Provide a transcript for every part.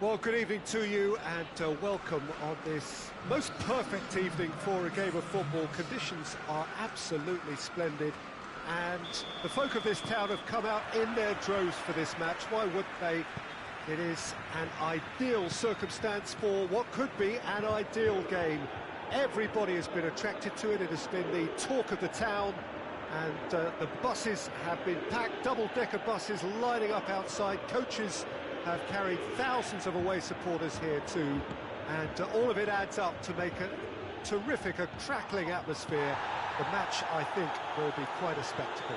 Well, good evening to you and welcome on this most perfect evening for a game of football. Conditions are absolutely splendid and the folk of this town have come out in their droves for this match. Why would they? It is an ideal circumstance for what could be an ideal game. Everybody has been attracted to it. It has been the talk of the town, and the buses have been packed, double-decker buses lining up outside. Coaches have carried thousands of away supporters here too, and all of it adds up to make a terrific, a crackling atmosphere. The match, I think, will be quite a spectacle.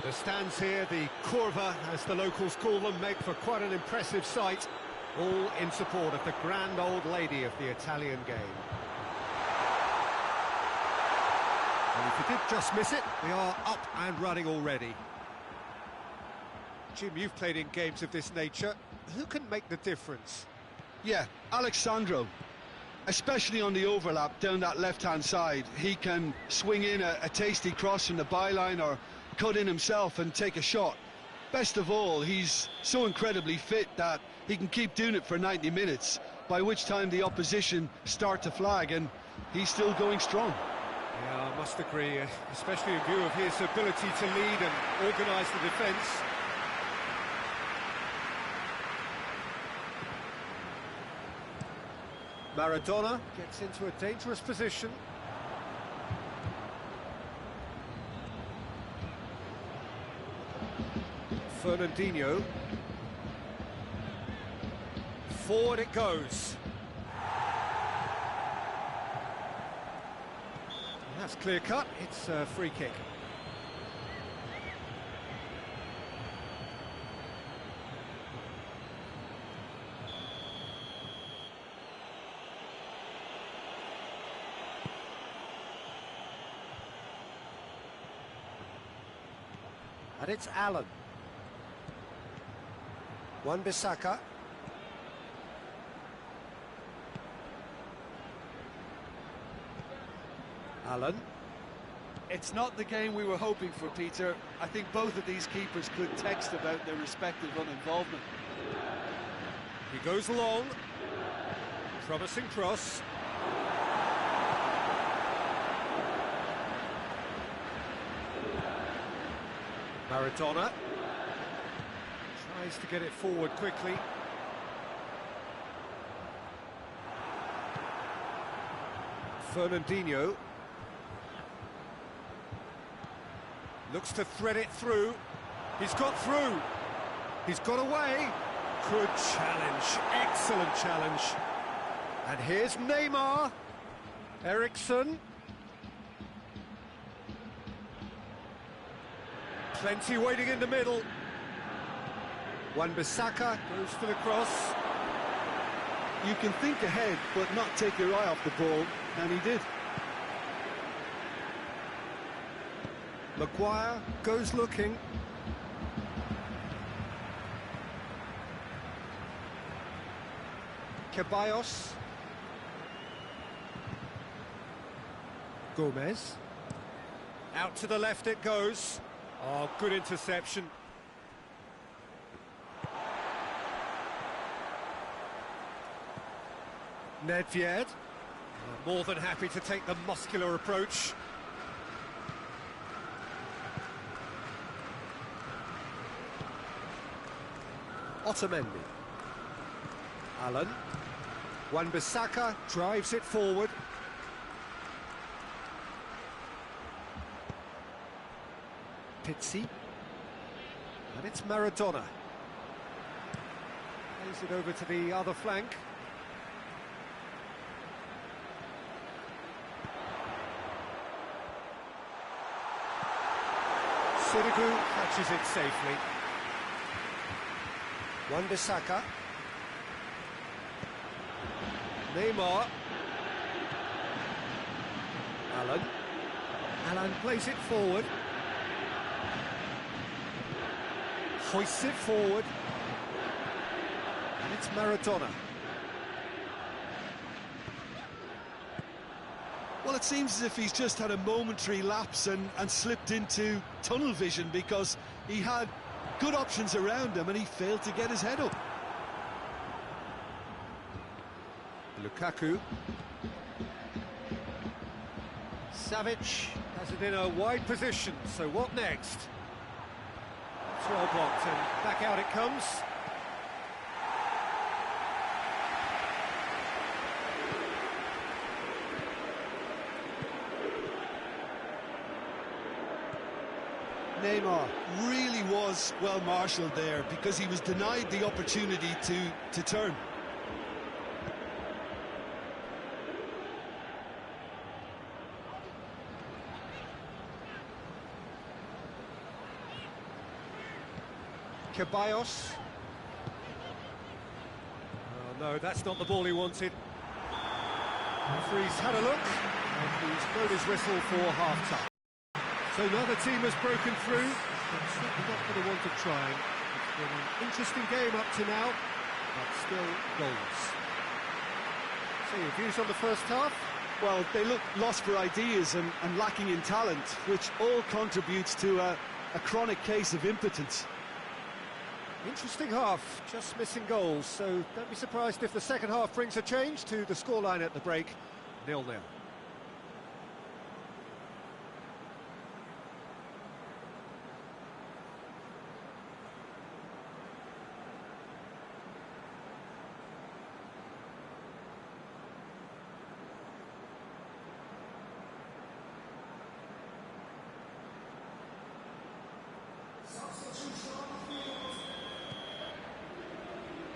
The stands here, the curva, as the locals call them, make for quite an impressive sight, all in support of the grand old lady of the Italian game. And if you did just miss it, we are up and running already. Jim, you've played in games of this nature. Who can make the difference? Yeah, Alexandro. Especially on the overlap down that left-hand side. He can swing in a tasty cross from the byline or cut in himself and take a shot. Best of all, he's so incredibly fit that he can keep doing it for 90 minutes, by which time the opposition start to flag, and he's still going strong. Yeah, I must agree, especially in view of his ability to lead and organise the defence. Maradona gets into a dangerous position. Fernandinho. Forward it goes. That's clear cut, it's a free kick. And it's Allen. Wan-Bissaka. Allen. It's not the game we were hoping for, Peter. I think both of these keepers could text about their respective uninvolvement. He goes long. Promising cross. Maradona tries to get it forward quickly. Fernandinho looks to thread it through. He's got through. He's got away. Good challenge. Excellent challenge. And here's Neymar. Eriksson. Plenty waiting in the middle. Wan-Bissaka goes for the cross. You can think ahead, but not take your eye off the ball, and he did. Maguire goes looking. Ceballos. Gomez. Out to the left it goes. Oh, good interception. Nedved, more than happy to take the muscular approach. Otamendi. Allen. Wan-Bissaka drives it forward. Pizzi. And it's Maradona. Plays it over to the other flank. Sirigu catches it safely. Wan-Bissaka. Neymar. Allen. Allen plays it forward. Hoists it forward. And it's Maradona. Well, it seems as if he's just had a momentary lapse and slipped into tunnel vision, because he had good options around him and he failed to get his head up. Lukaku. Savic has it in a wide position, so what next? It's well blocked, and back out it comes. Neymar really was well marshalled there because he was denied the opportunity to turn. Ceballos. Oh no, that's not the ball he wanted. Referee's had a look, and he's blown his whistle for half-time. So another team has broken through, but certainly not going to want to try. It's been an interesting game up to now, but still goals. So your views on the first half? Well, they look lost for ideas and lacking in talent, which all contributes to a chronic case of impotence. Interesting half, just missing goals, so don't be surprised if the second half brings a change to the scoreline at the break, 0-0.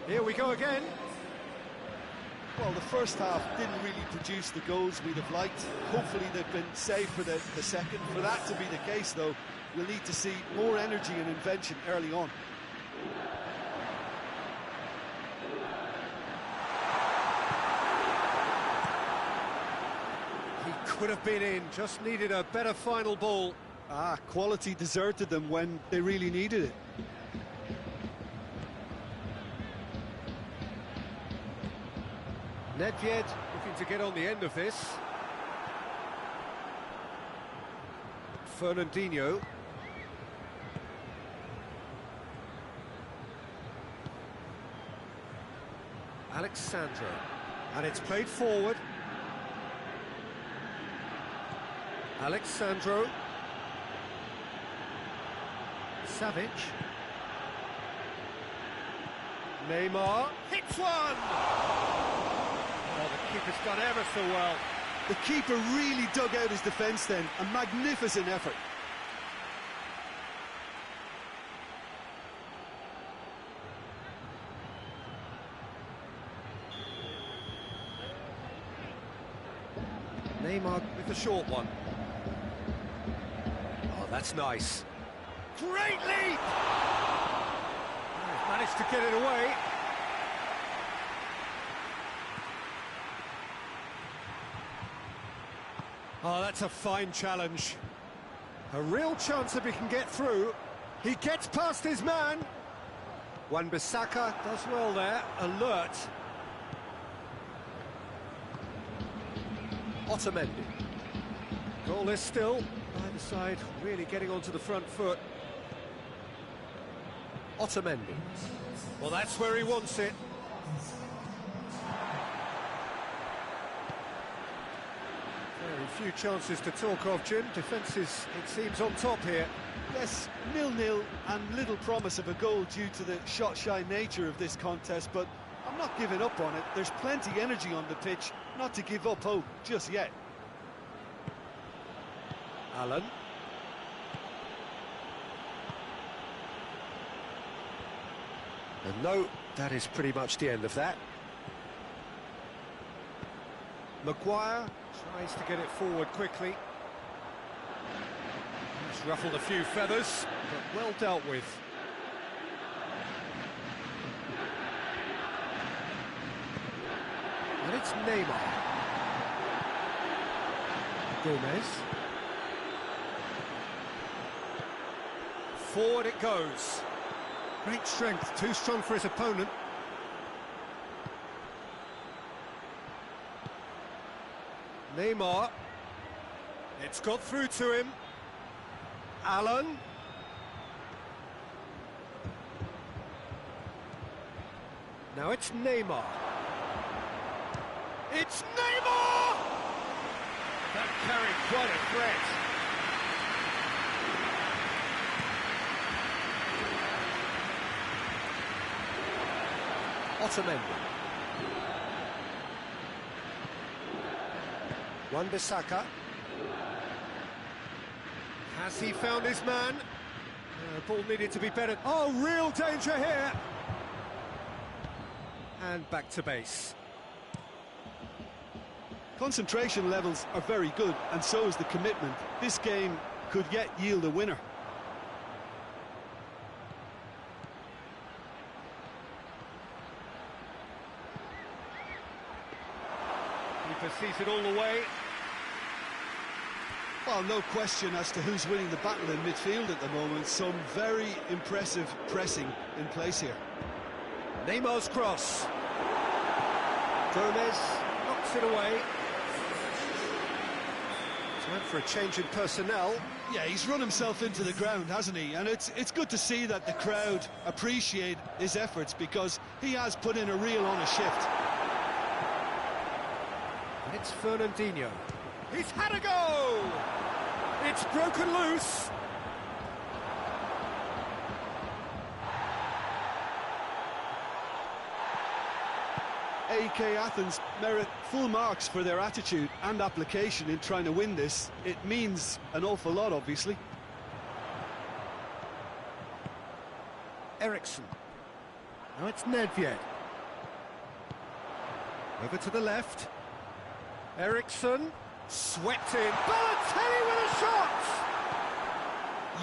Here we go again. Well, the first half didn't really produce the goals we'd have liked. Hopefully they've been saved for the second. For that to be the case, though, we'll need to see more energy and invention early on. He could have been in, just needed a better final ball. Quality deserted them when they really needed it. Nedved looking to get on the end of this. Fernandinho. Alexandro. And it's played forward. Alexandro. Savic. Neymar hits one! Oh, the keeper's done ever so well. The keeper really dug out his defence then. A magnificent effort. Neymar with the short one. Oh, that's nice. Great leap! He's managed to get it away. Oh, that's a fine challenge. A real chance if he can get through. He gets past his man. Wan-Bissaka does well there, alert. Otamendi. Goalless still. Either side really getting onto the front foot. Otamendi. Well, that's where he wants it. Very few chances to talk of, Jim. Defence is, it seems, on top here. Yes, 0-0 and little promise of a goal due to the shot-shy nature of this contest, but I'm not giving up on it. There's plenty energy on the pitch, not to give up hope just yet. Allen. And no, that is pretty much the end of that. Maguire tries to get it forward quickly. He's ruffled a few feathers, but well dealt with. And it's Neymar. Gomez. Forward it goes. Great strength, too strong for his opponent. Neymar. It's got through to him. Allen. Now it's Neymar. It's Neymar! That carried quite a threat. Otamendi. Wan-Bissaka. Has he found his man? Ball needed to be better. Oh, real danger here! And back to base. Concentration levels are very good, and so is the commitment. This game could yet yield a winner. Keeper sees it all the way. Well, no question as to who's winning the battle in midfield at the moment. Some very impressive pressing in place here. Neymar's cross. Gomez knocks it away. Time for a change in personnel. Yeah, he's run himself into the ground, hasn't he? And it's good to see that the crowd appreciate his efforts, because he has put in a real honest shift. And it's Fernandinho. He's had a go! It's broken loose. AEK Athens merit full marks for their attitude and application in trying to win this. It means an awful lot, obviously. Eriksson. Now it's Nedved. Over to the left. Eriksson. Swept in. Balotelli with a shot!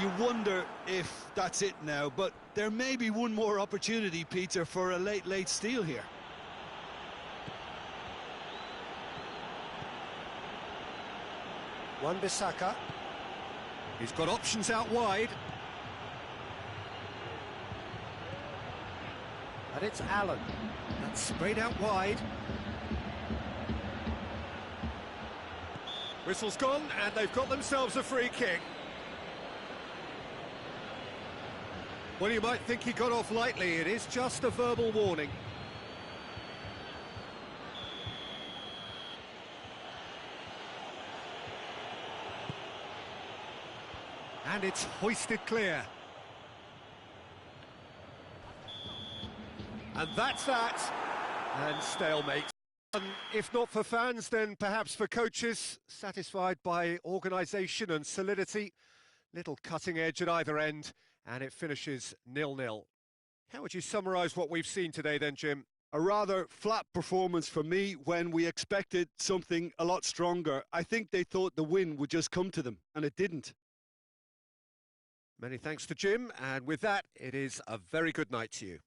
You wonder if that's it now, but there may be one more opportunity, Peter, for a late steal here. Wan-Bissaka. He's got options out wide. And it's Allen. That's sprayed out wide. Whistle's gone, and they've got themselves a free kick. Well, you might think he got off lightly. It is just a verbal warning. And it's hoisted clear. And that's that. And stalemate. If not for fans, then perhaps for coaches, satisfied by organisation and solidity. Little cutting edge at either end, and it finishes 0-0. How would you summarise what we've seen today then, Jim? A rather flat performance for me when we expected something a lot stronger. I think they thought the win would just come to them, and it didn't. Many thanks to Jim, and with that, it is a very good night to you.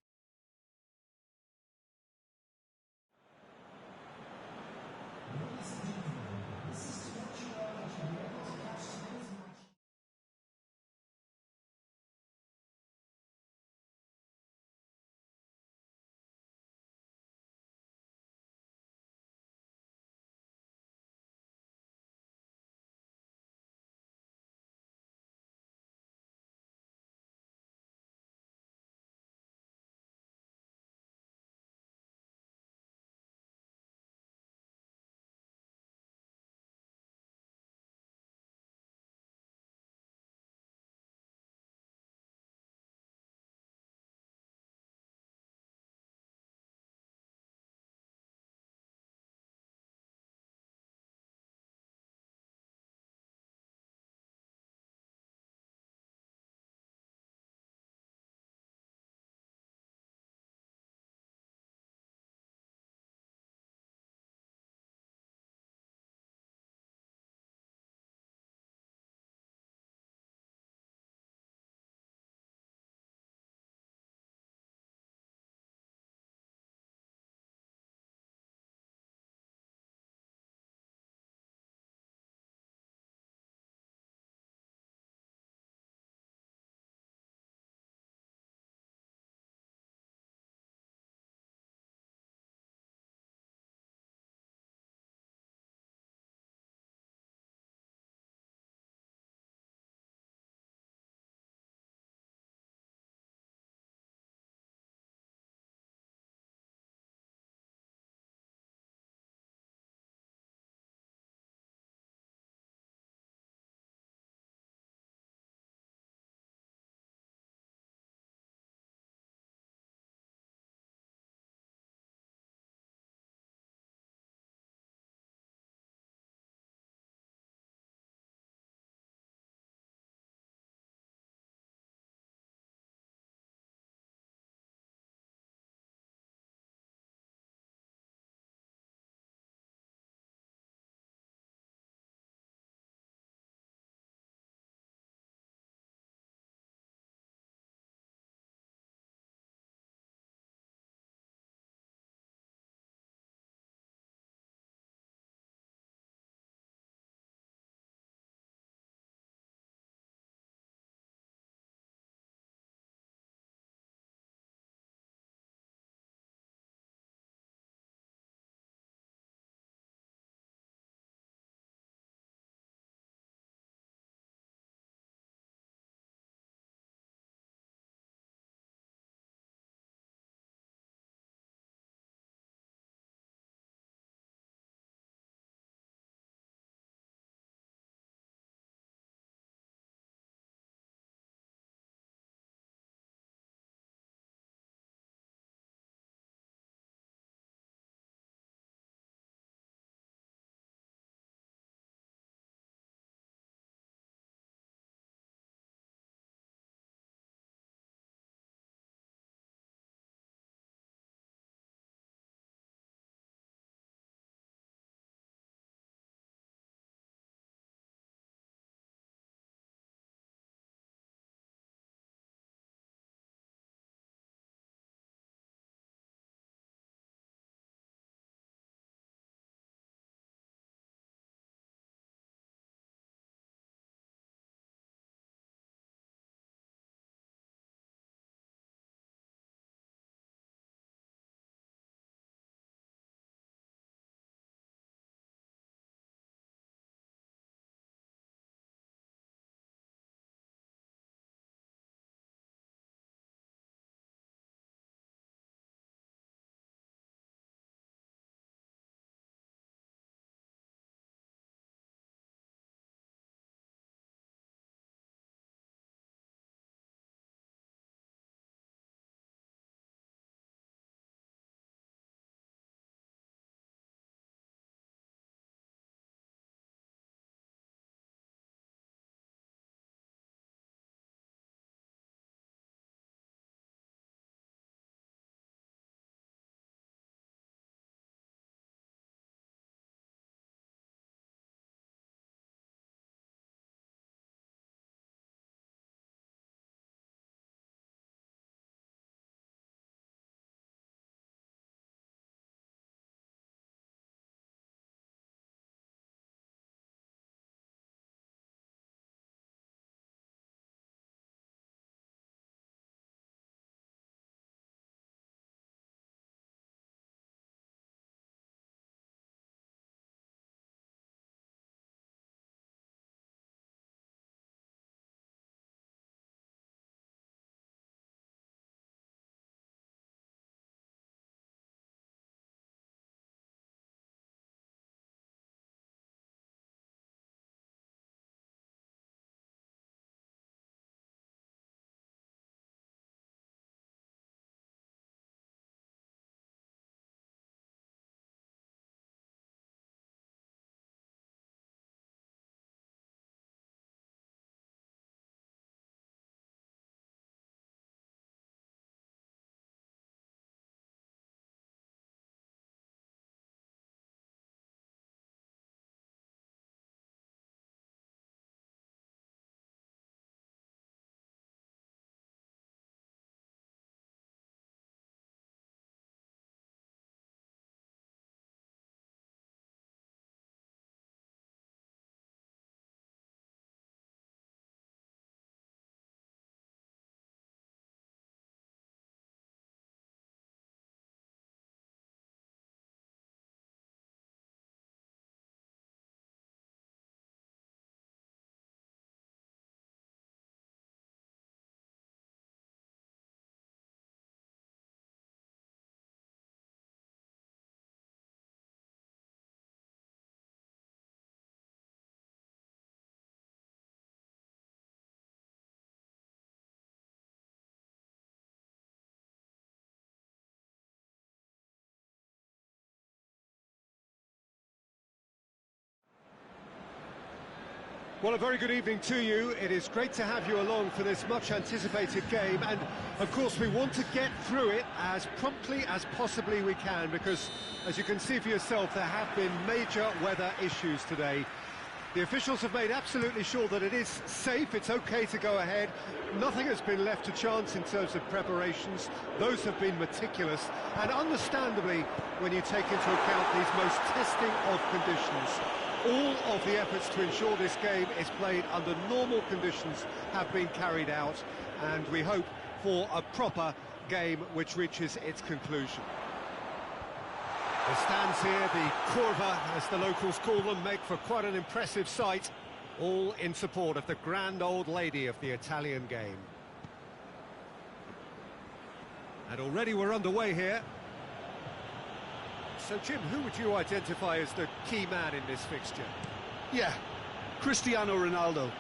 Well, a very good evening to you. It is great to have you along for this much-anticipated game, and of course we want to get through it as promptly as possibly we can, because, as you can see for yourself, there have been major weather issues today. The officials have made absolutely sure that it is safe, it's okay to go ahead. Nothing has been left to chance in terms of preparations. Those have been meticulous, and understandably, when you take into account these most testing of conditions, all of the efforts to ensure this game is played under normal conditions have been carried out, and we hope for a proper game which reaches its conclusion. The stands here, the curva, as the locals call them, make for quite an impressive sight, all in support of the grand old lady of the Italian game. And already we're underway here. So, Jim, who would you identify as the key man in this fixture? Yeah, Cristiano Ronaldo.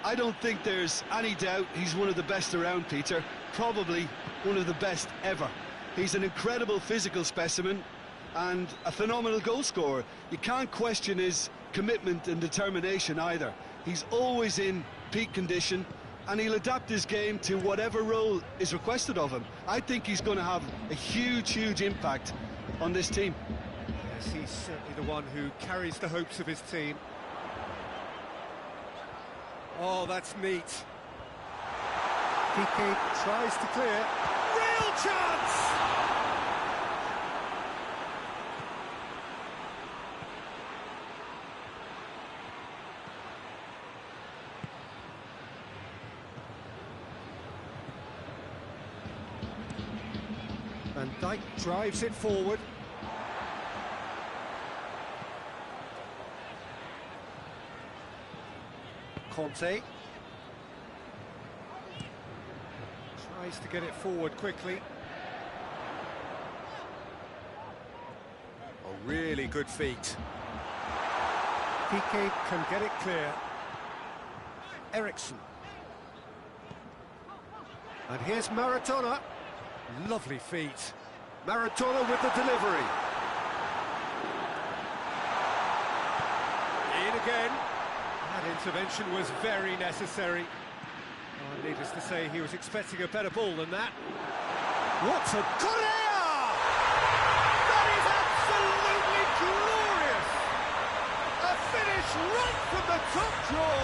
I don't think there's any doubt he's one of the best around, Peter. Probably one of the best ever. He's an incredible physical specimen and a phenomenal goal scorer. You can't question his commitment and determination either. He's always in peak condition, and he'll adapt his game to whatever role is requested of him. I think he's going to have a huge impact on this team. Yes, he's certainly the one who carries the hopes of his team. Oh, that's neat. Piqué tries to clear. Real chance! Van Dijk drives it forward. Conte tries to get it forward quickly. Oh, really good feet. Piqué can get it clear. Ericsson. And here's Maradona. Lovely feet. Maradona with the delivery. In again. That intervention was very necessary. Oh, needless to say, he was expecting a better ball than that. What a Correa! That is absolutely glorious! A finish right from the top draw.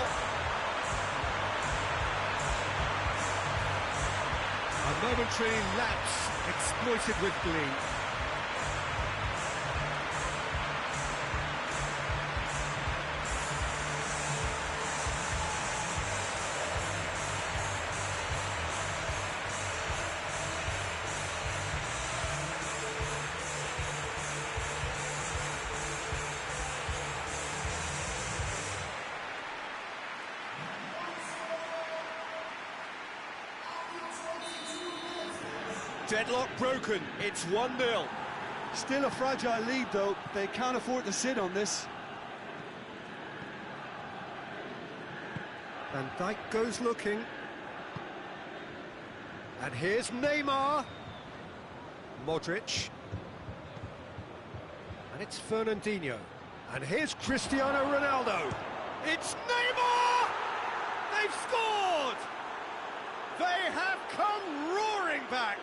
A momentary lapse exploited with glee. Deadlock broken, it's 1-0. Still a fragile lead, though. They can't afford to sit on this. Van Dijk goes looking. And here's Neymar. Modric. And it's Fernandinho. And here's Cristiano Ronaldo. It's Neymar! They've scored! They have come roaring back.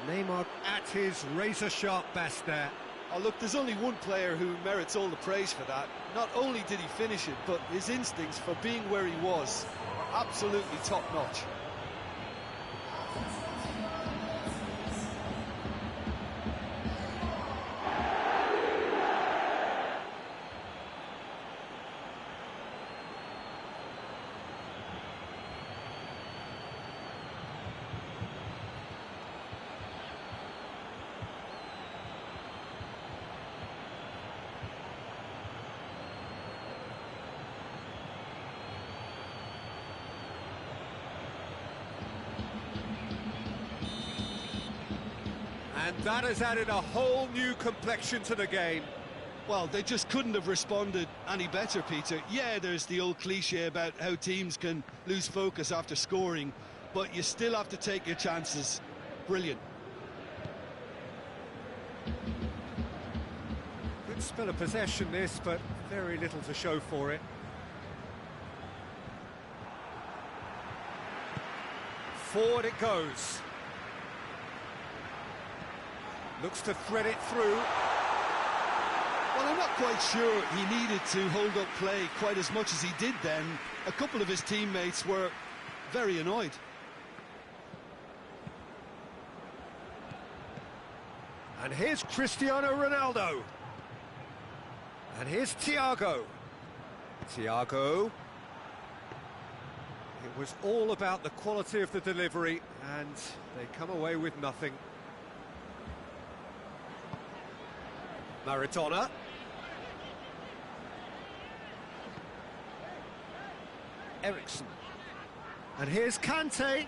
Neymar at his razor-sharp best there. Oh, look, there's only one player who merits all the praise for that. Not only did he finish it, but his instincts for being where he was are absolutely top-notch. And that has added a whole new complexion to the game. Well, they just couldn't have responded any better, Peter. Yeah, there's the old cliche about how teams can lose focus after scoring, but you still have to take your chances. Brilliant. Good Good spell of possession this, but very little to show for it. Forward it goes. Looks to thread it through. Well, I'm not quite sure he needed to hold up play quite as much as he did then. A couple of his teammates were very annoyed. And here's Cristiano Ronaldo. And here's Thiago. Thiago. It was all about the quality of the delivery, and they come away with nothing. Maradona. Ericsson. And here's Kante.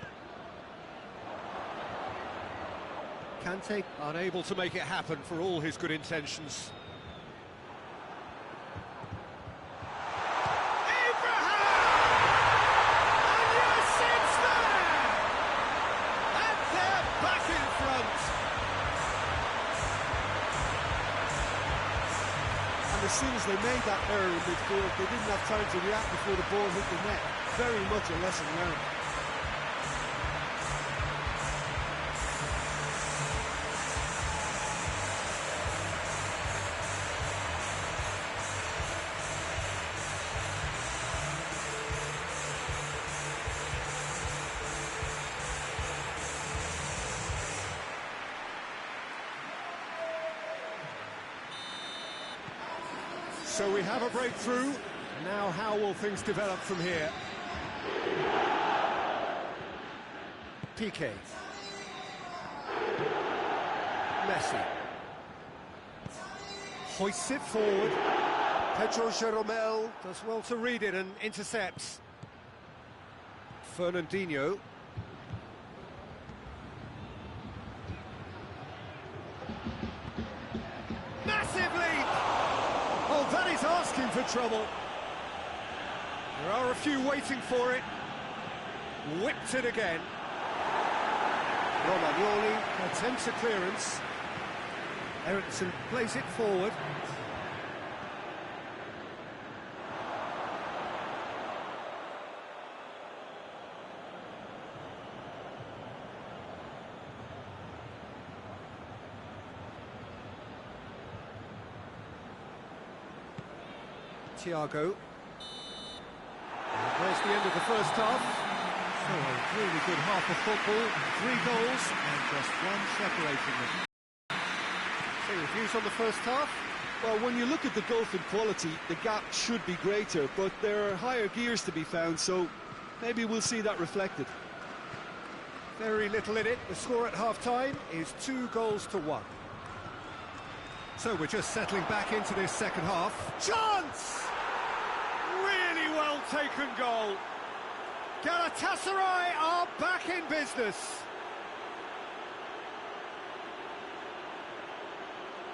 Kante unable to make it happen for all his good intentions. As soon as they made that error in midfield, they didn't have time to react before the ball hit the net. Very much a lesson learned. So we have a breakthrough. Now how will things develop from here? Piqué. Messi. Hoists it forward. Pedro Jeromel does well to read it and intercepts. Fernandinho. Massive leap! Oh, that is asking for trouble. There are a few waiting for it. Whipped it again. Romagnoli attempts a clearance. Ericsson plays it forward. Thiago. And there's the end of the first half. So a really good half of football, 3 goals and just one separating them. So your views on the first half? Well, when you look at the gulf in quality, the gap should be greater, but there are higher gears to be found, so maybe we'll see that reflected. Very little in it. The score at half-time is 2-1. So we're just settling back into this second half. Chance! Really well taken goal. Galatasaray are back in business.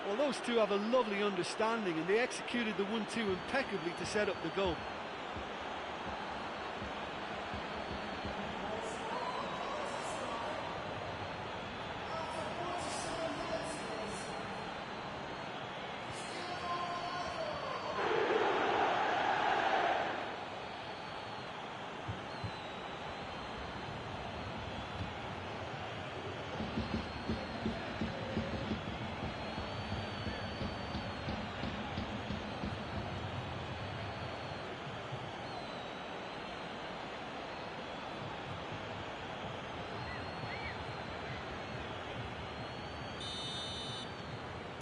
Well, those two have a lovely understanding, and they executed the 1-2 impeccably to set up the goal.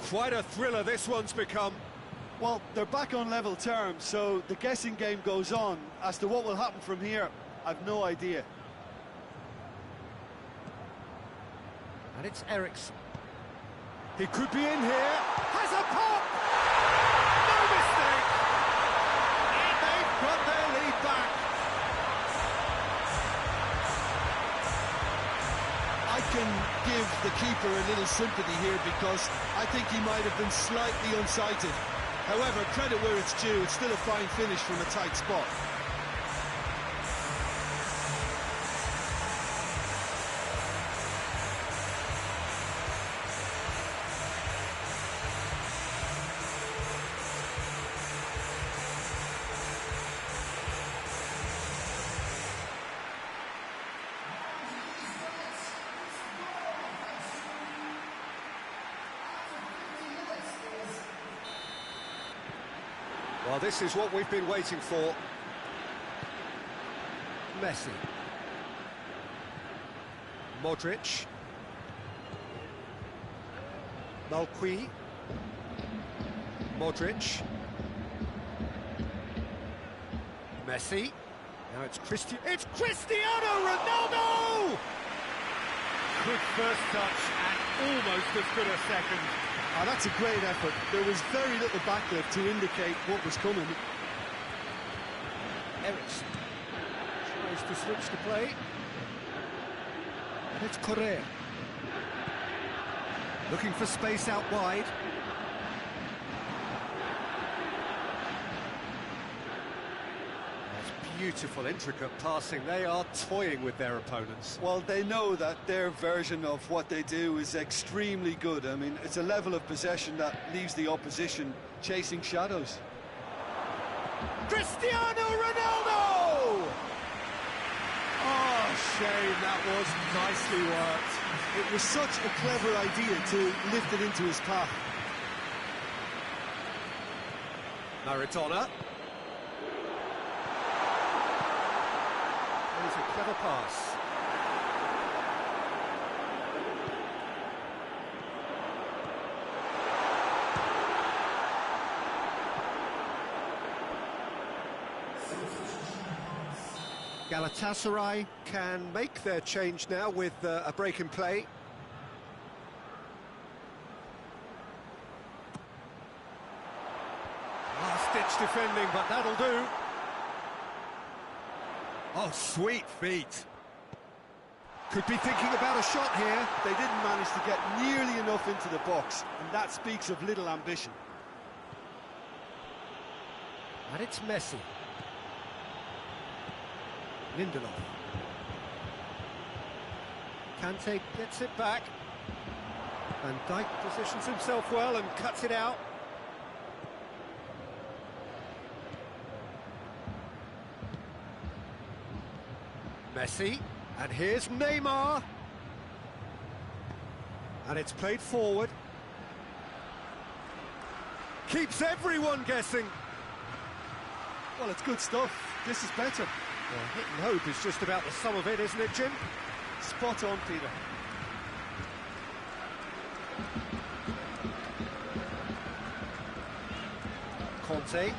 Quite a thriller this one's become. Well, they're back on level terms, so the guessing game goes on. As to what will happen from here, I've no idea. And it's Ericsson. He could be in here. Has a pop! No mistake! And they've got their lead back. I can give the keeper a little sympathy here because I think he might have been slightly unsighted. However, credit where it's due, it's still a fine finish from a tight spot. Well, this is what we've been waiting for. Messi. Modric. Malqui. Modric. Messi. Now it's Cristiano Ronaldo! Good first touch and almost as good a second. Oh, that's a great effort. There was very little backlift to indicate what was coming. Ericsson tries to switch the play. It's Correa. Looking for space out wide. Beautiful, intricate passing. They are toying with their opponents. Well, they know that their version of what they do is extremely good. I mean, it's a level of possession that leaves the opposition chasing shadows. Cristiano Ronaldo! Oh, shame, that was nicely worked. It was such a clever idea to lift it into his path. Maradona. There's a clever pass. Galatasaray can make their change now with a break in play. Last-ditch defending, but that'll do. Oh, sweet feet. Could be thinking about a shot here. They didn't manage to get nearly enough into the box, and that speaks of little ambition. And it's Messi. Lindelof. Kante gets it back. Van Dijk positions himself well and cuts it out. Messi, and here's Neymar. And it's played forward. Keeps everyone guessing. Well, it's good stuff. This is better. Well, hit and hope is just about the sum of it, isn't it, Jim? Spot on, Peter. Conte.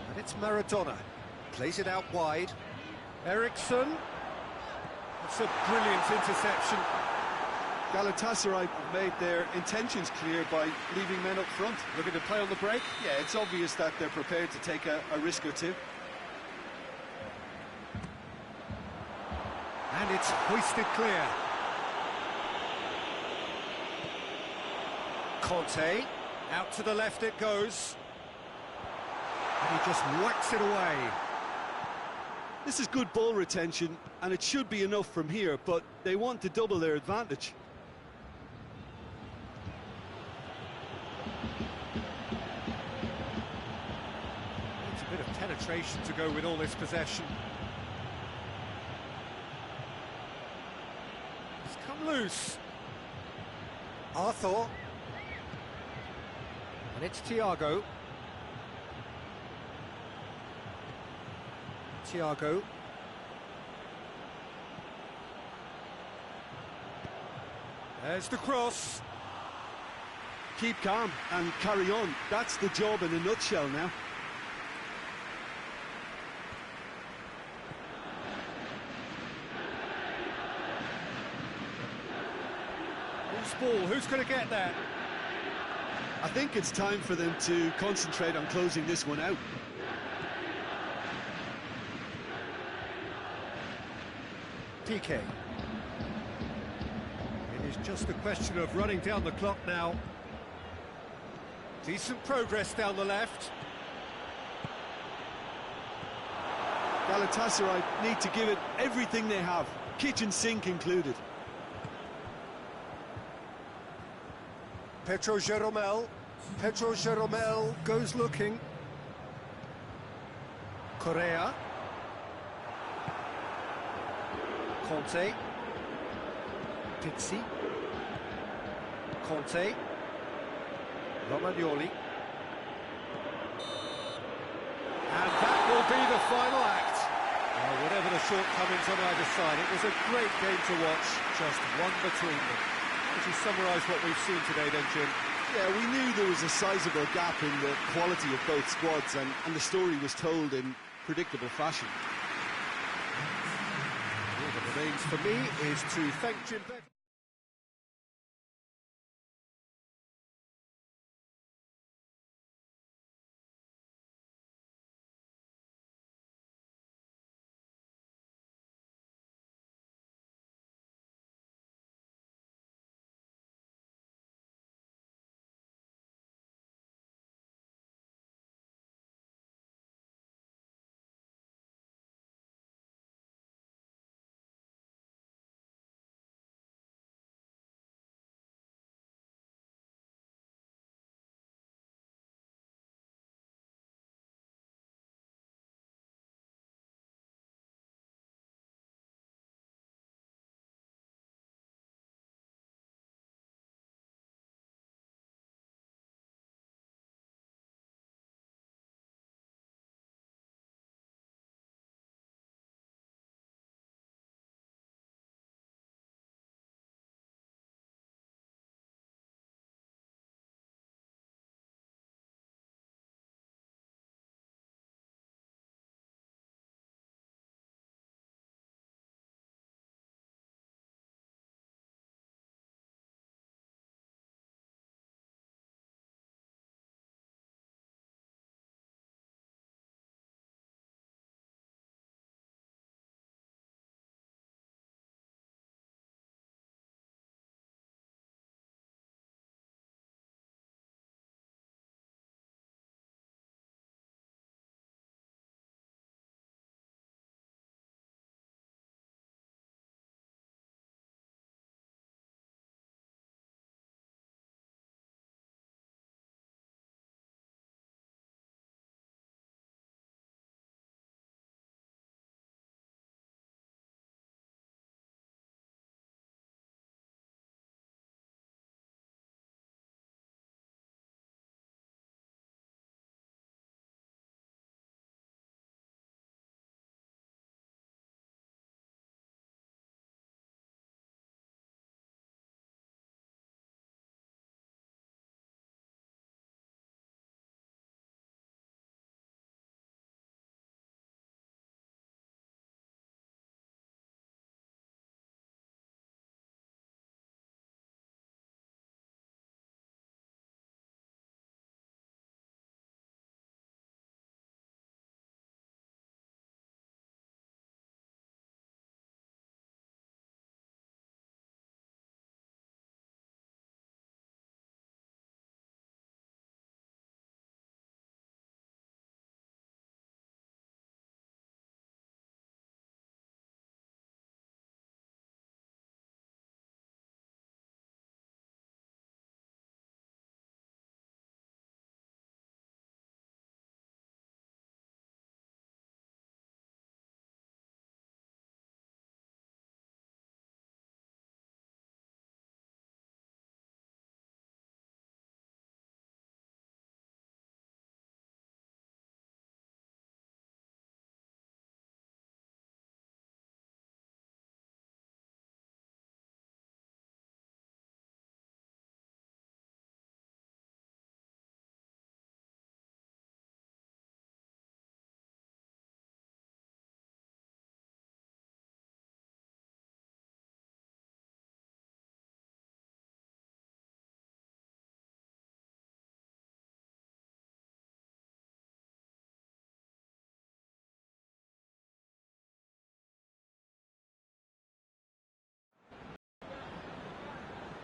And it's Maradona. Plays it out wide. Ericsson. That's a brilliant interception. Galatasaray made their intentions clear by leaving men up front. Looking to play on the break. Yeah, it's obvious that they're prepared to take a risk or two. And it's hoisted clear. Conte, out to the left it goes. And he just whacks it away. This is good ball retention, and it should be enough from here, but they want to double their advantage. It's a bit of penetration to go with all this possession. It's come loose. Arthur. And it's Thiago. Thiago. There's the cross. Keep calm and carry on. That's the job in a nutshell now. Who's ball? Who's going to get that? I think it's time for them to concentrate on closing this one out. PK. It is just a question of running down the clock now. Decent progress down the left. Galatasaray need to give it everything they have, kitchen sink included. Pedro Jeromel. Pedro Jeromel goes looking. Correa. Conte. Pizzi. Conte. Romagnoli. And that will be the final act. Whatever the shortcomings on either side, it was a great game to watch, just one between them. Would you summarise what we've seen today then, Jim? Yeah, we knew there was a sizable gap in the quality of both squads, and the story was told in predictable fashion. All that remains for me is to thank Jim Beck.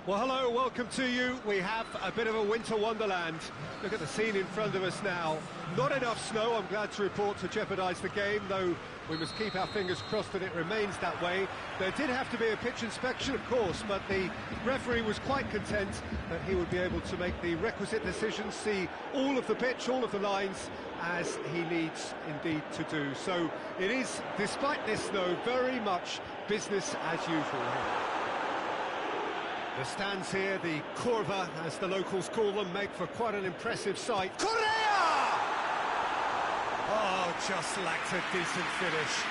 Well, hello, welcome to you. We have a bit of a winter wonderland. Look at the scene in front of us now. Not enough snow, I'm glad to report, to jeopardise the game, though we must keep our fingers crossed that it remains that way. There did have to be a pitch inspection, of course, but the referee was quite content that he would be able to make the requisite decisions, see all of the pitch, all of the lines, as he needs indeed to do. So it is, despite this snow, very much business as usual here. The stands here, the curva, as the locals call them, make for quite an impressive sight. Correa! Oh, just lacked a decent finish.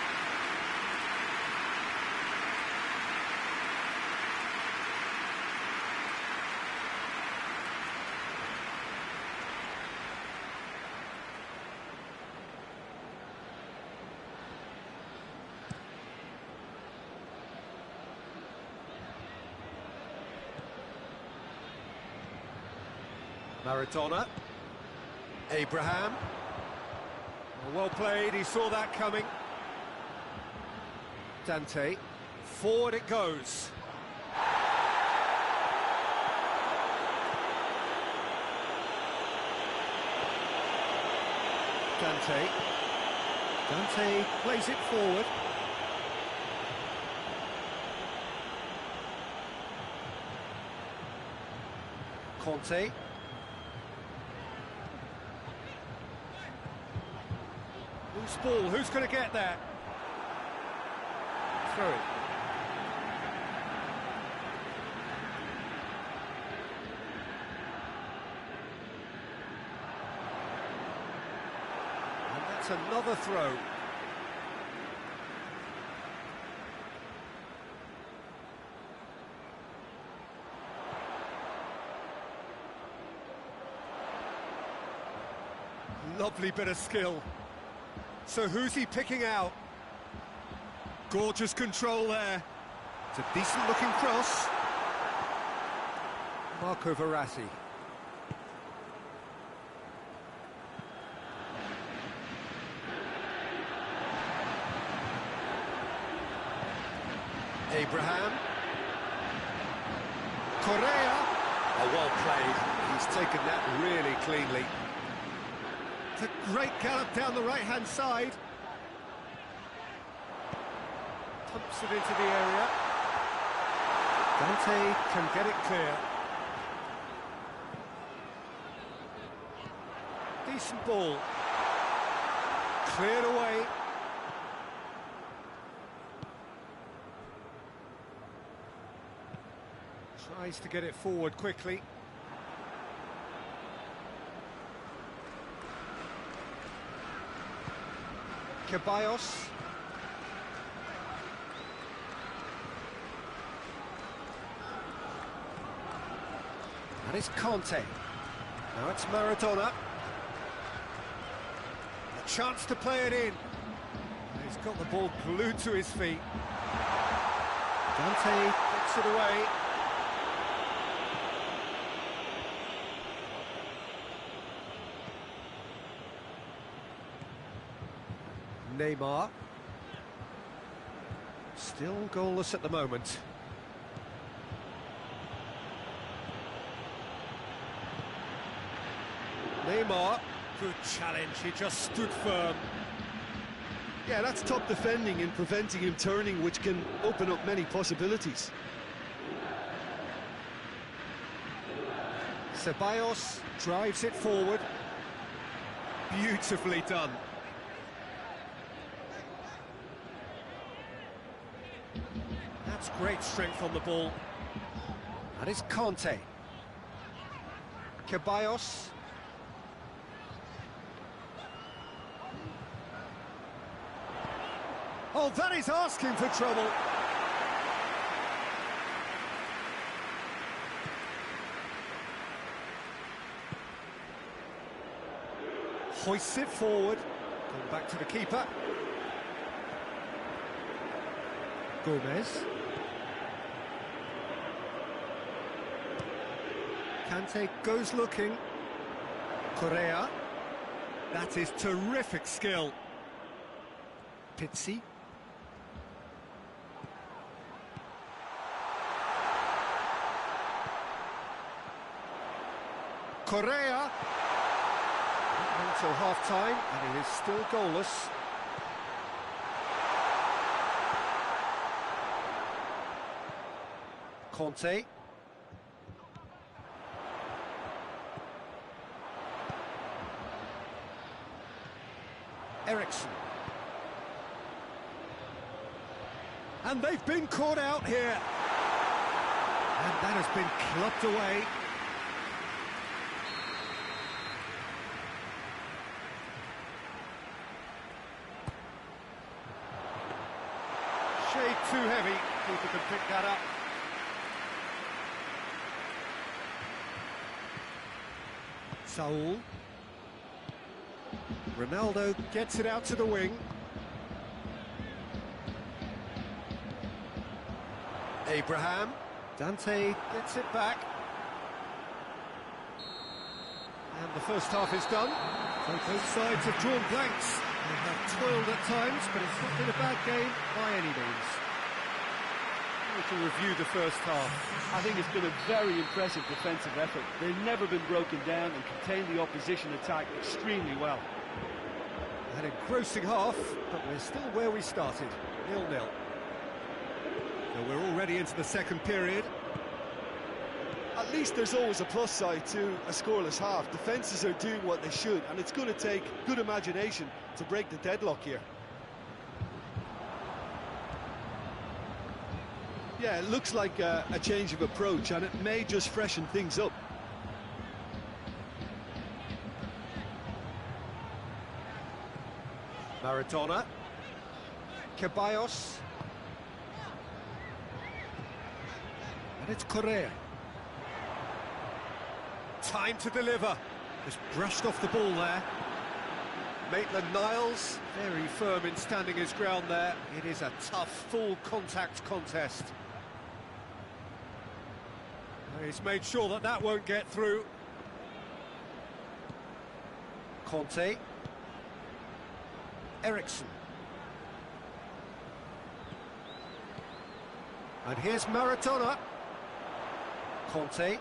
Maradona. Abraham. Well played, he saw that coming. Dante. Forward it goes. Dante. Dante plays it forward. Conte. Loose ball, who's going to get there? Throw it. And that's another throw. Lovely bit of skill. So who's he picking out? Gorgeous control there. It's a decent-looking cross. Marco Verratti. Abraham. Correa. Oh, well played. He's taken that really cleanly. It's a great gallop down the right-hand side. Pumps it into the area. Dante can get it clear. Decent ball. Cleared away. Tries to get it forward quickly. Ceballos. And it's Conte. Now it's Maradona. A chance to play it in. He's got the ball glued to his feet. Dante gets it away. Neymar. Still goalless at the moment. Neymar. Good challenge, he just stood firm. Yeah, that's top defending and preventing him turning, which can open up many possibilities. Ceballos drives it forward. Beautifully done. That's great strength on the ball. And it's Conte. Ceballos. Oh, that is asking for trouble. Hoists it forward. Going back to the keeper. Gomez. Kante goes looking. Correa. That is terrific skill. Pizzi. Correa. Not until half-time, and it is still goalless. Conte. Ericsson. And they've been caught out here. And that has been clubbed away. too heavy. Keeper can pick that up. Saul. Ronaldo gets it out to the wing. Abraham. Dante gets it back. And the first half is done. So both sides have drawn blanks. They have toiled at times, but it's not been a bad game by any means. To review the first half, I think it's been a very impressive defensive effort. They've never been broken down and contained the opposition attack extremely well. An engrossing half, but we're still where we started, 0-0. So we're already into the second period. At least there's always a plus side to a scoreless half. Defences are doing what they should, and it's going to take good imagination to break the deadlock here. Yeah, it looks like a change of approach, and it may just freshen things up. Maradona. Ceballos. And it's Correa. Time to deliver. Just brushed off the ball there. Maitland-Niles, very firm in standing his ground there. It is a tough, full-contact contest. He's made sure that that won't get through. Conte. Eriksson. And here's Maradona. Conte.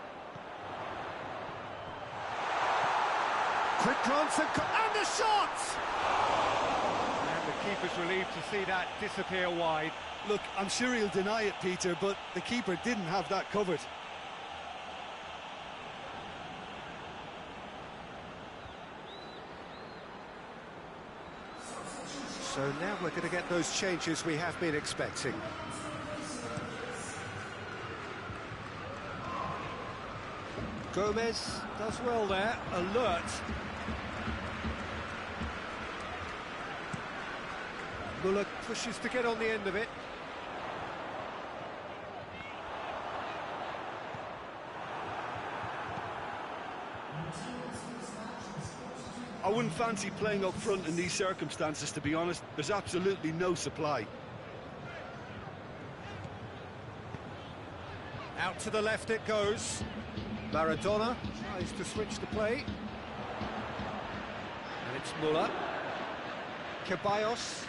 Quick glance and the shot! And the keeper's relieved to see that disappear wide. Look, I'm sure he'll deny it, Peter, but the keeper didn't have that covered. So now we're going to get those changes we have been expecting. Gomez does well there, alert. Muller pushes to get on the end of it. I wouldn't fancy playing up front in these circumstances, to be honest. There's absolutely no supply. Out to the left it goes. Maradona tries to switch the play. And it's Muller. Ceballos.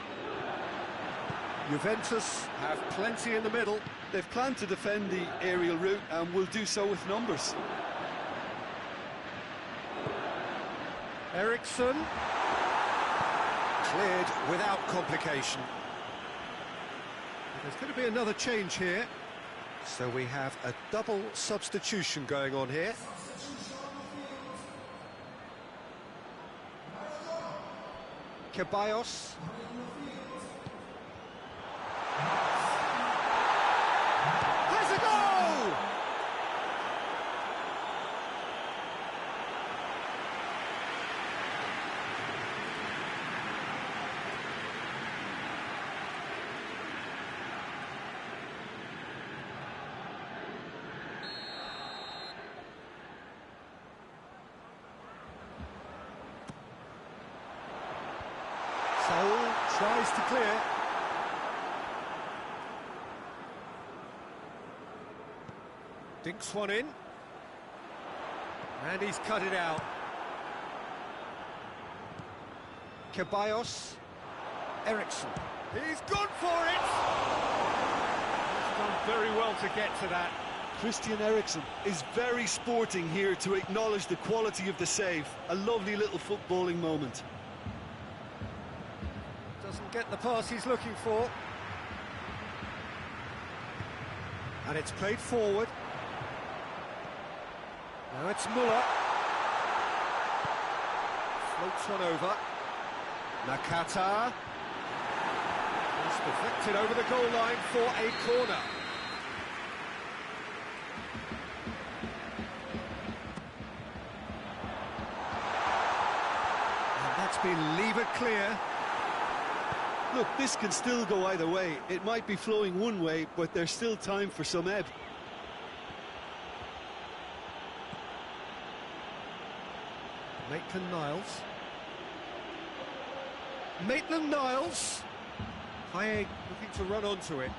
Juventus have plenty in the middle. They've planned to defend the aerial route and will do so with numbers. Eriksson. Cleared without complication. There's going to be another change here. So we have a double substitution going on here. Ceballos. Has a goal! Saul tries to clear. Dinks one in. And he's cut it out. Ceballos. Eriksson. He's gone for it! He's done very well to get to that. Christian Eriksen Is very sporting here to acknowledge the quality of the save. A lovely little footballing moment. Doesn't get the pass he's looking for. And it's played forward. Now it's Muller. Floats one over. Nakata. It's deflected over the goal line for a corner. And that's been levered clear. Look, this can still go either way. It might be flowing one way, but there's still time for some ebb. Maitland-Niles. Maitland-Niles. Haig looking to run onto it.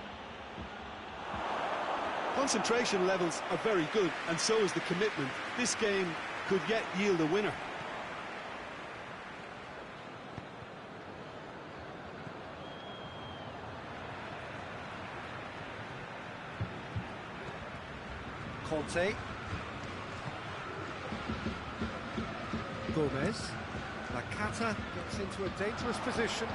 Concentration levels are very good, and so is the commitment. This game could yet yield a winner. Conte. Gomez. Nakata gets into a dangerous position.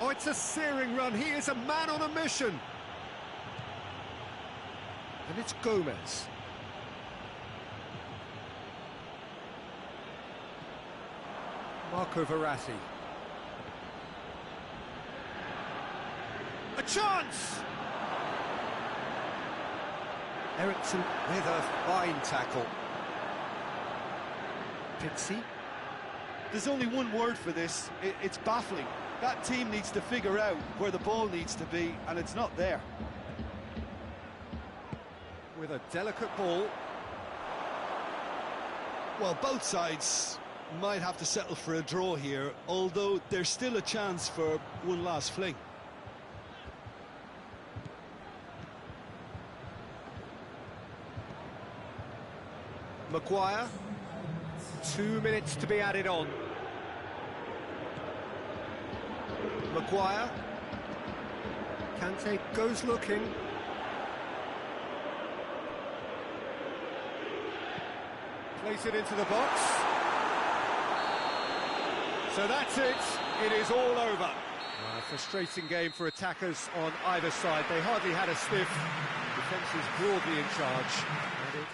Oh, it's a searing run. He is a man on a mission. And it's Gomez. Marco Verratti. A chance! Eriksson with a fine tackle. Pizzi. There's only one word for this. It's baffling. That team needs to figure out where the ball needs to be, and it's not there. With a delicate ball. Well, both sides might have to settle for a draw here, although there's still a chance for one last fling. Maguire. 2 minutes to be added on. Maguire. Kante goes looking. Place it into the box. So that's it. It is all over. Frustrating game for attackers on either side. They hardly had a sniff. Defence is broadly in charge. And it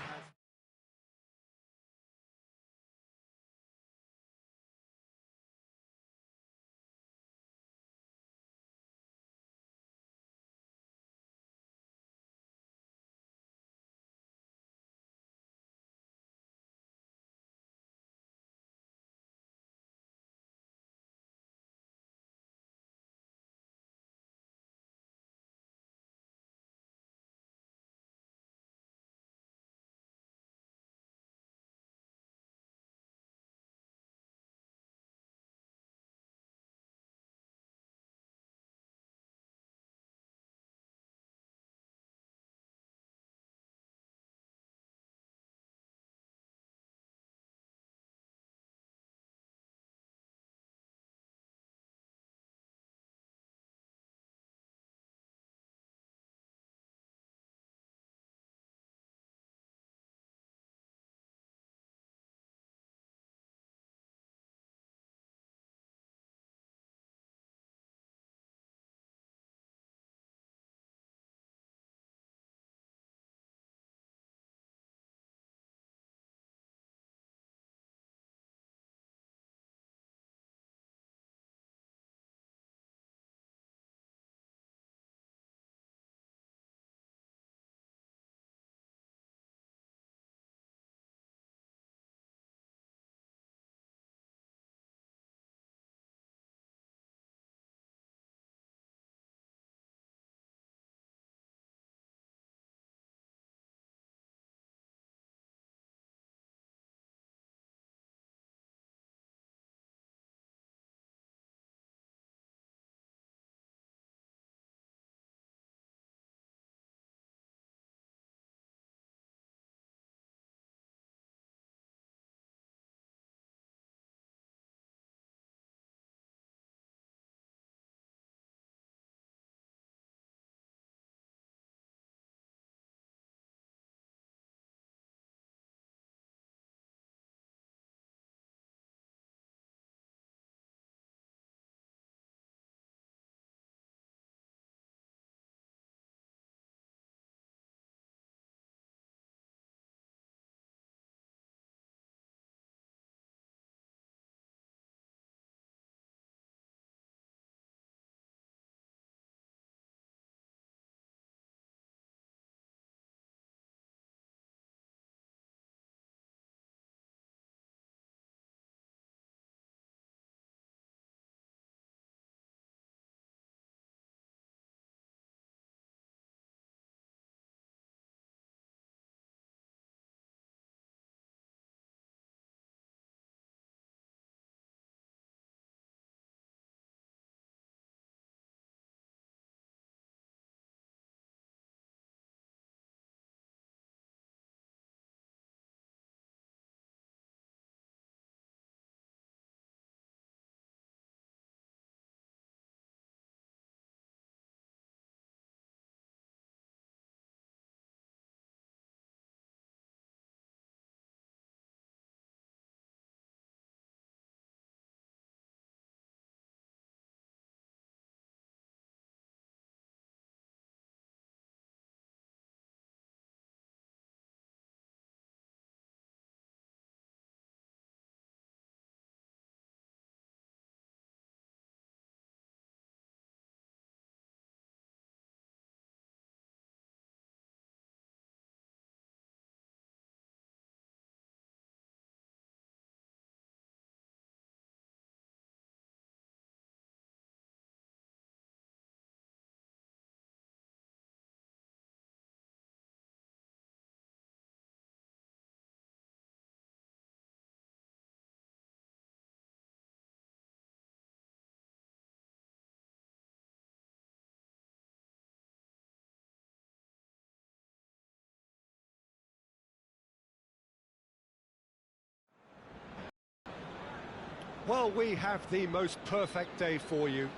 Well, we have the most perfect day for you.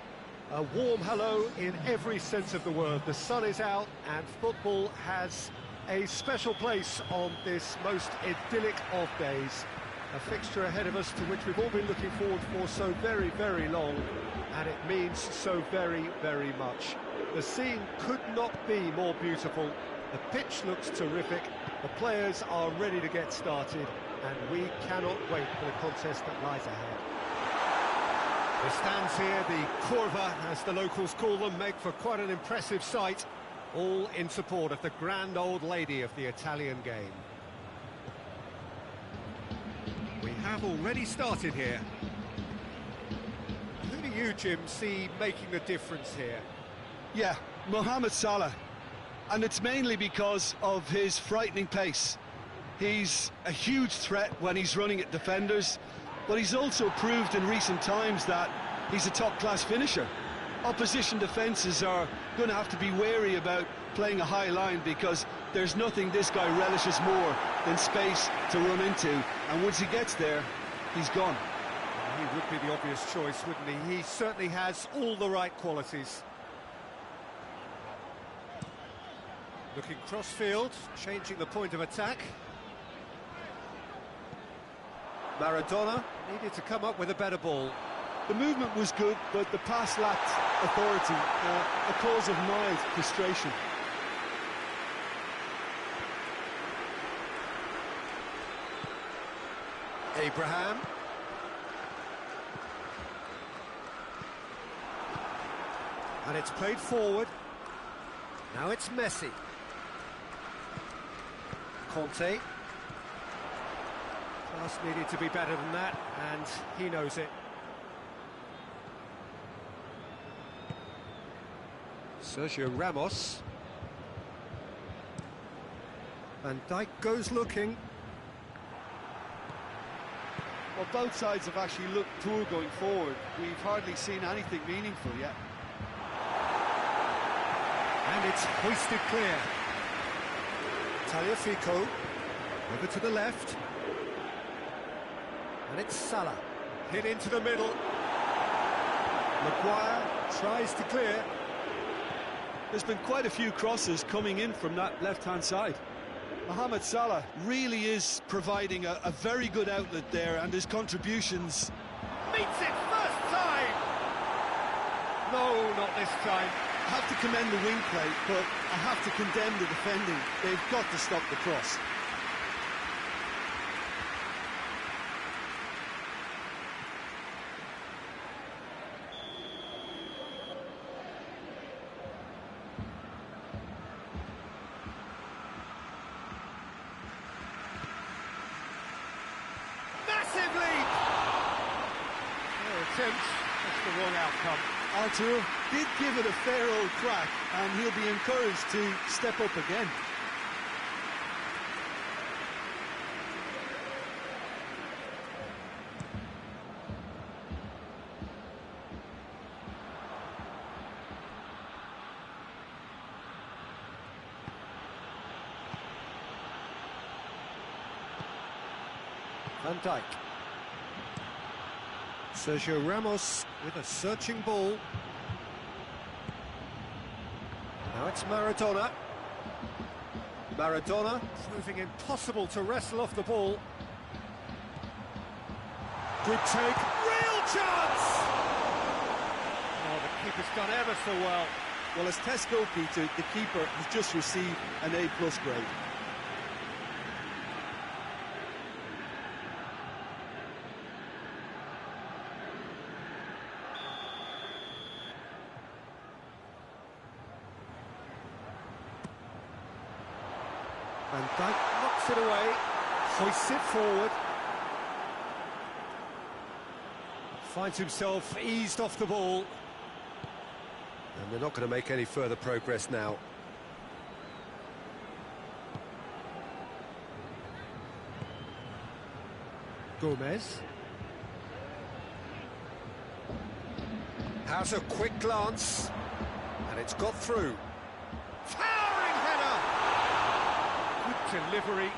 A warm hello in every sense of the word. The sun is out and football has a special place on this most idyllic of days. A fixture ahead of us to which we've all been looking forward for so very, very long, and it means so very, very much. The scene could not be more beautiful. The pitch looks terrific. The players are ready to get started, and we cannot wait for the contest that lies ahead. The stands here, the curva, as the locals call them, make for quite an impressive sight, all in support of the grand old lady of the Italian game. We have already started here. Who do you, Jim, see making the difference here? Yeah, Mohamed Salah. And it's mainly because of his frightening pace. He's a huge threat when he's running at defenders, but he's also proved in recent times that he's a top-class finisher. Opposition defences are going to have to be wary about playing a high line because there's nothing this guy relishes more than space to run into, and once he gets there, he's gone. He would be the obvious choice, wouldn't he? He certainly has all the right qualities. Looking cross-field, changing the point of attack. Maradona needed to come up with a better ball. The movement was good, but the pass lacked authority, a cause of mild frustration. Abraham. And it's played forward. Now it's Messi. Conte. Pass needed to be better than that, and he knows it. Sergio Ramos. Van Dijk goes looking. Well, both sides have actually looked poor going forward. We've hardly seen anything meaningful yet. And it's hoisted clear. Tagliafico, over to the left. And it's Salah, hit into the middle. Maguire tries to clear. There's been quite a few crosses coming in from that left-hand side. Mohamed Salah really is providing a very good outlet there, and his contributions... Meets it first time! No, not this time. I have to commend the wing play, but I have to condemn the defending. They've got to stop the cross. Massive lead! No attempt, that's the wrong outcome. Arturo did give it a fair old crack, and he'll be encouraged to step up again. Van Dijk. Sergio Ramos with a searching ball. Now it's Maradona. Maradona proving impossible to wrestle off the ball. Good take, real chance! Oh, the keeper's done ever so well. Well, as test goalkeeper, the keeper has just received an A+ grade. Van Dijk knocks it away, hoists it forward. Finds himself eased off the ball. And they're not going to make any further progress now. Gomez. Has a quick glance. And it's got through. Towering header! Good delivery,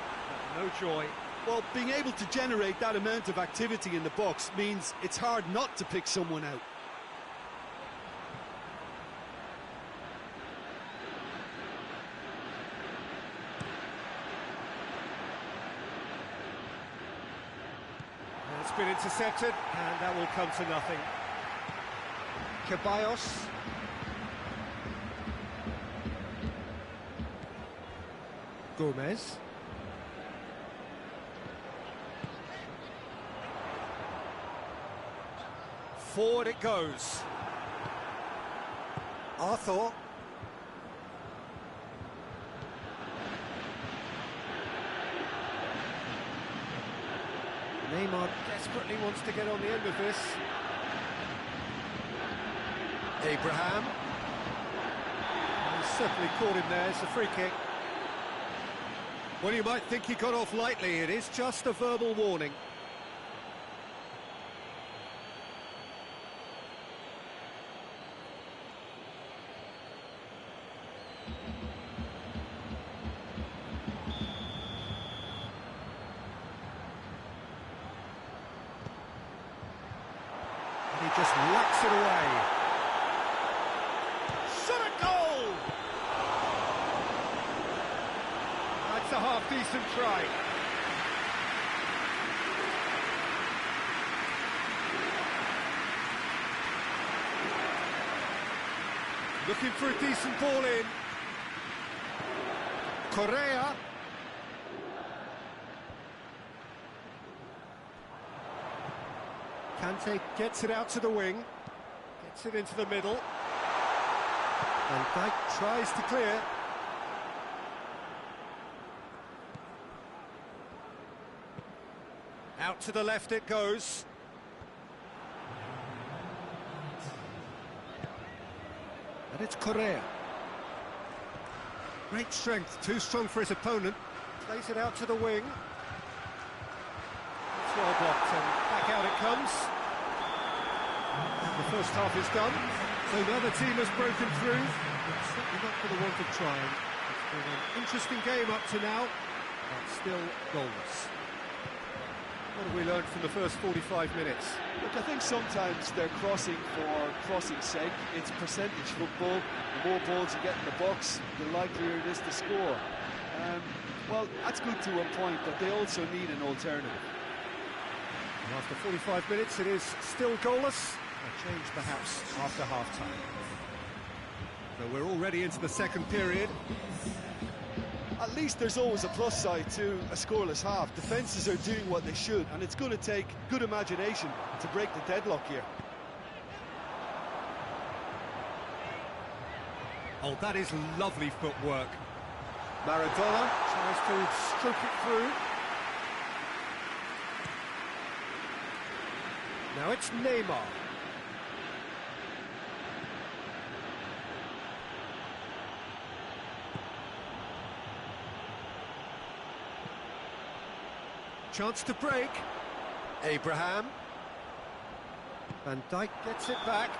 but no joy. Well, being able to generate that amount of activity in the box means it's hard not to pick someone out. It's been intercepted, and that will come to nothing. Ceballos. Gomez. Forward it goes. Arthur. Neymar desperately wants to get on the end of this. Abraham. He's certainly caught him there. It's a free kick. Well, you might think he got off lightly. It is just a verbal warning. And he just whacks it away. Shot a goal! That's a half-decent try. Looking for a decent ball in. Correa. Kante gets it out to the wing. Gets it into the middle. Van Dijk tries to clear. Out to the left it goes. And it's Correa. Great strength, too strong for his opponent. Plays it out to the wing. It's well blocked, and back out it comes. And the first half is done. So now the team has broken through. It's certainly not for the want of trying. It's been an interesting game up to now, but still goalless. What have we learned from the first 45 minutes? Look, I think sometimes they're crossing for crossing's sake. It's percentage football. The more balls you get in the box, the likelier it is to score. Well, that's good to a point, but they also need an alternative. And after 45 minutes, it is still goalless. A change perhaps after half-time. So we're already into the second period. At least there's always a plus side to a scoreless half. Defences are doing what they should, and it's going to take good imagination to break the deadlock here. Oh, that is lovely footwork. Maradona tries to stroke it through. Now it's Neymar. Chance to break. Abraham. Van Dijk gets it back.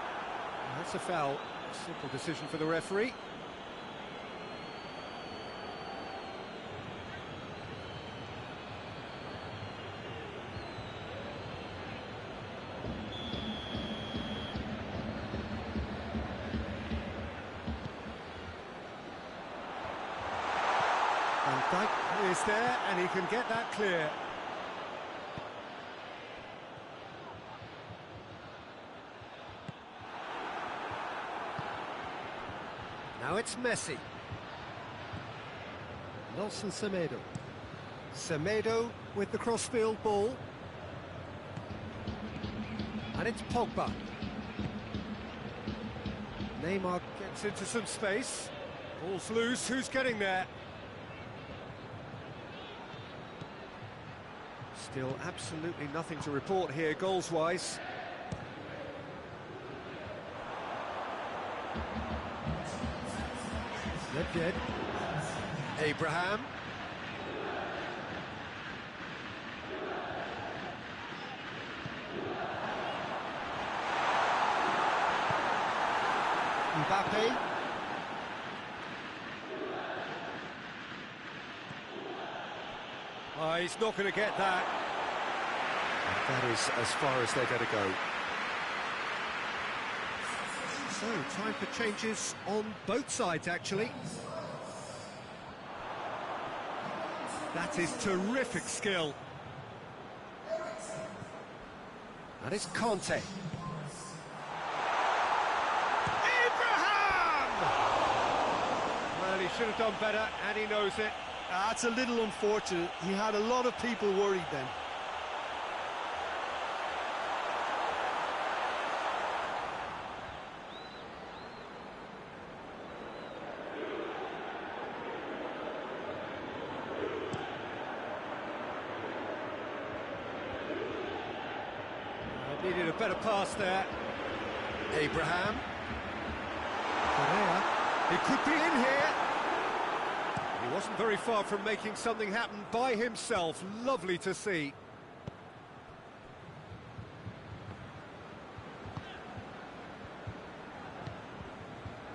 That's a foul. Simple decision for the referee. Van Dijk is there, and he can get that clear. Now it's Messi. Nelson Semedo. Semedo with the crossfield ball. And it's Pogba. Neymar gets into some space. Ball's loose, who's getting there? Still absolutely nothing to report here, goals-wise. Dead. Abraham. Mbappe. He's not going to get that. That is as far as they're going to go. So, time for changes on both sides, actually. That is terrific skill. And it's Conte. Well, he should have done better, and he knows it. That's a little unfortunate. He had a lot of people worried then. Needed a better pass there. Abraham. Correa. It could be in here. He wasn't very far from making something happen by himself. Lovely to see.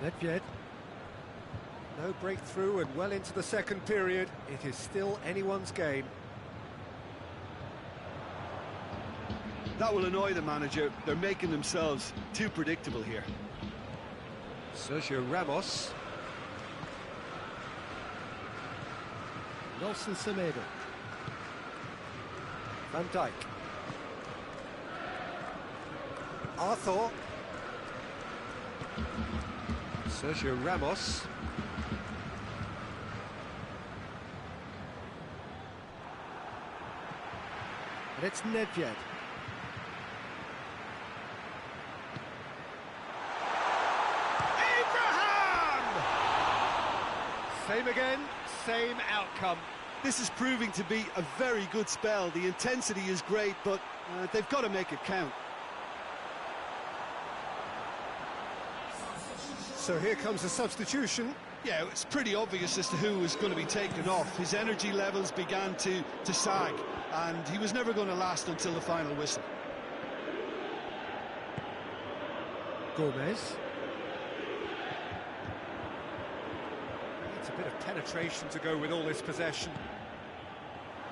Nedved. No breakthrough and well into the second period. It is still anyone's game. That will annoy the manager. They're making themselves too predictable here. Sergio Ramos. Nelson Semedo. Van Dijk. Arthur. Sergio Ramos. And it's Nedved. Same again, same outcome. This is proving to be a very good spell. The intensity is great, but they've got to make it count. So here comes a substitution. Yeah, it's pretty obvious as to who was going to be taken off. His energy levels began to sag, and he was never going to last until the final whistle. Gomez. It's a bit of penetration to go with all this possession.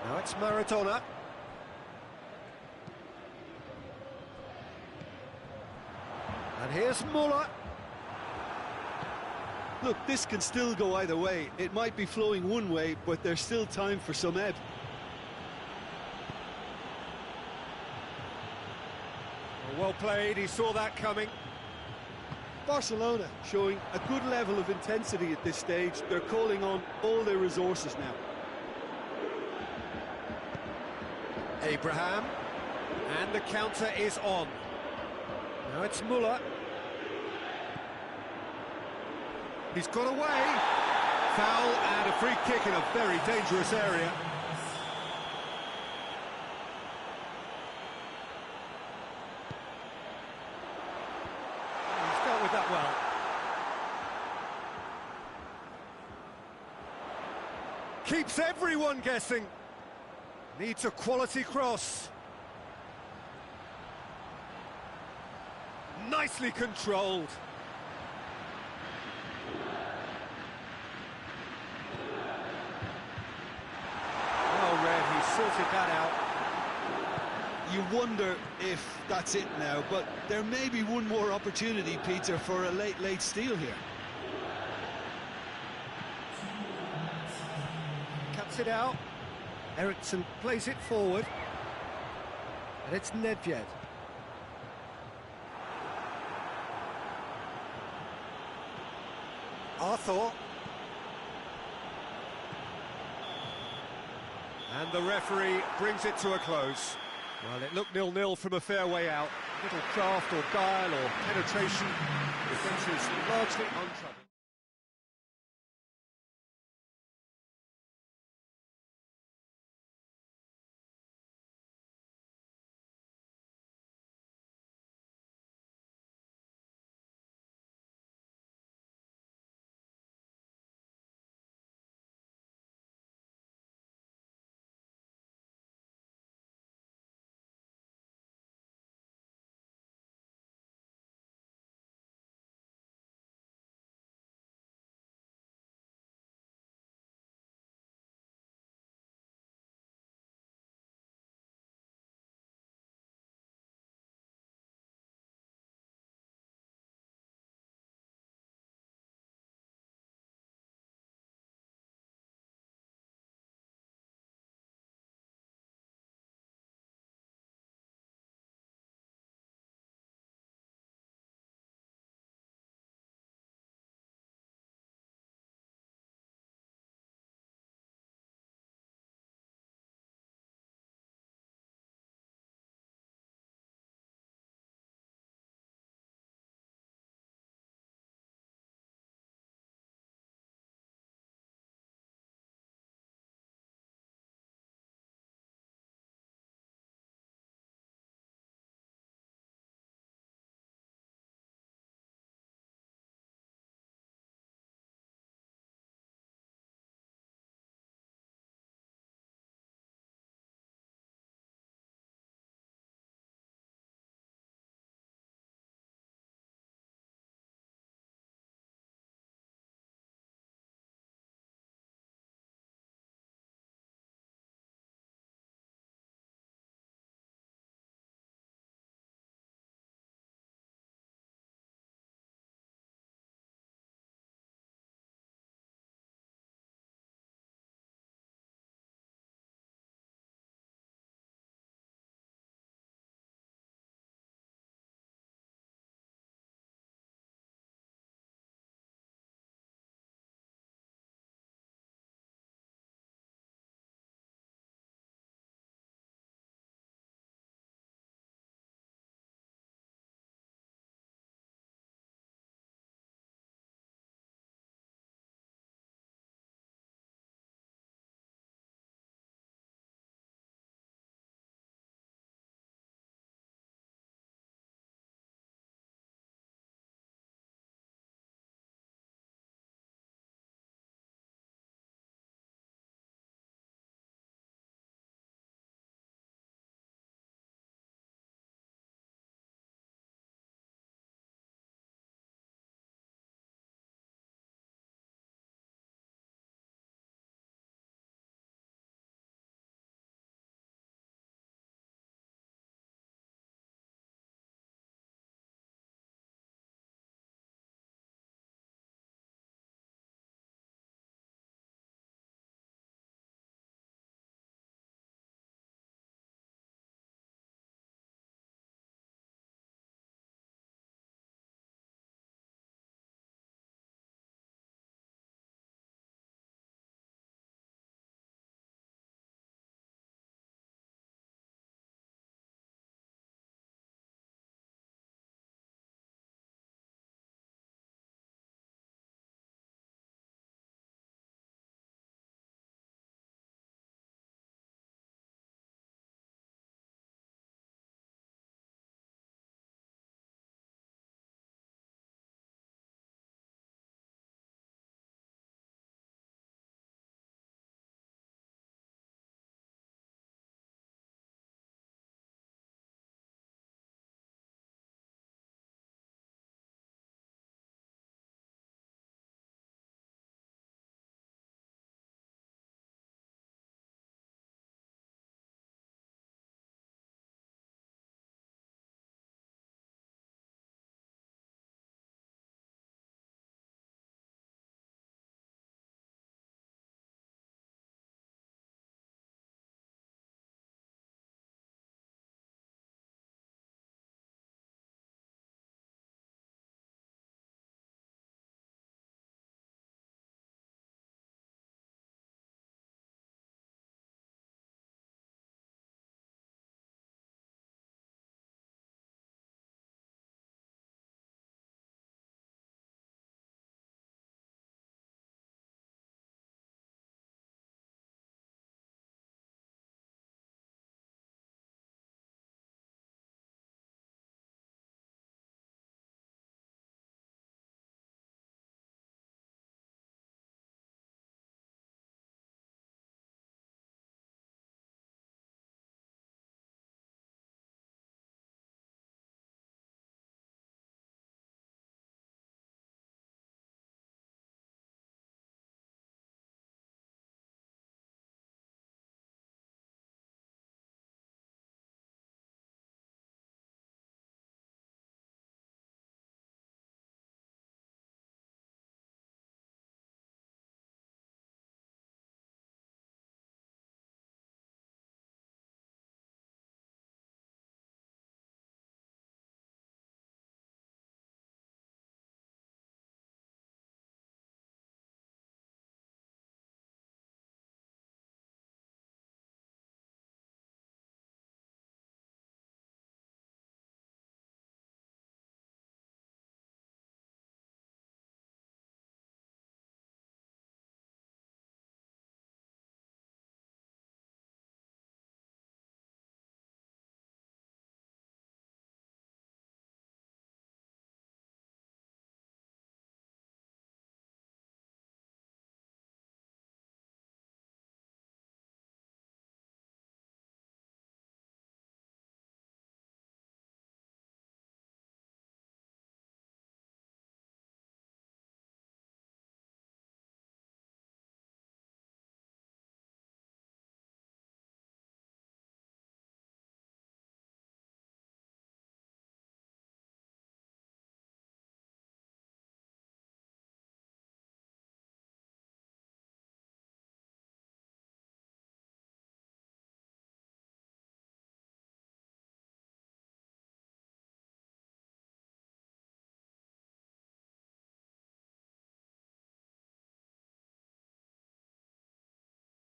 Now it's Maradona. And here's Muller. Look, this can still go either way. It might be flowing one way, but there's still time for some ebb. Well played, he saw that coming. Barcelona showing a good level of intensity at this stage. They're calling on all their resources now. Abraham. And the counter is on. Now it's Muller. He's got away. Foul and a free kick in a very dangerous area. He's dealt with that well. Keeps everyone guessing. Needs a quality cross. Nicely controlled. Sorted that out. You wonder if that's it now, but there may be one more opportunity, Peter, for a late steal here. Cuts it out. Eriksson plays it forward. And it's Nedved. Arthur. And the referee brings it to a close. Well, it looked 0-0 from a fair way out. Little craft or guile or penetration. Defence is largely untroubled.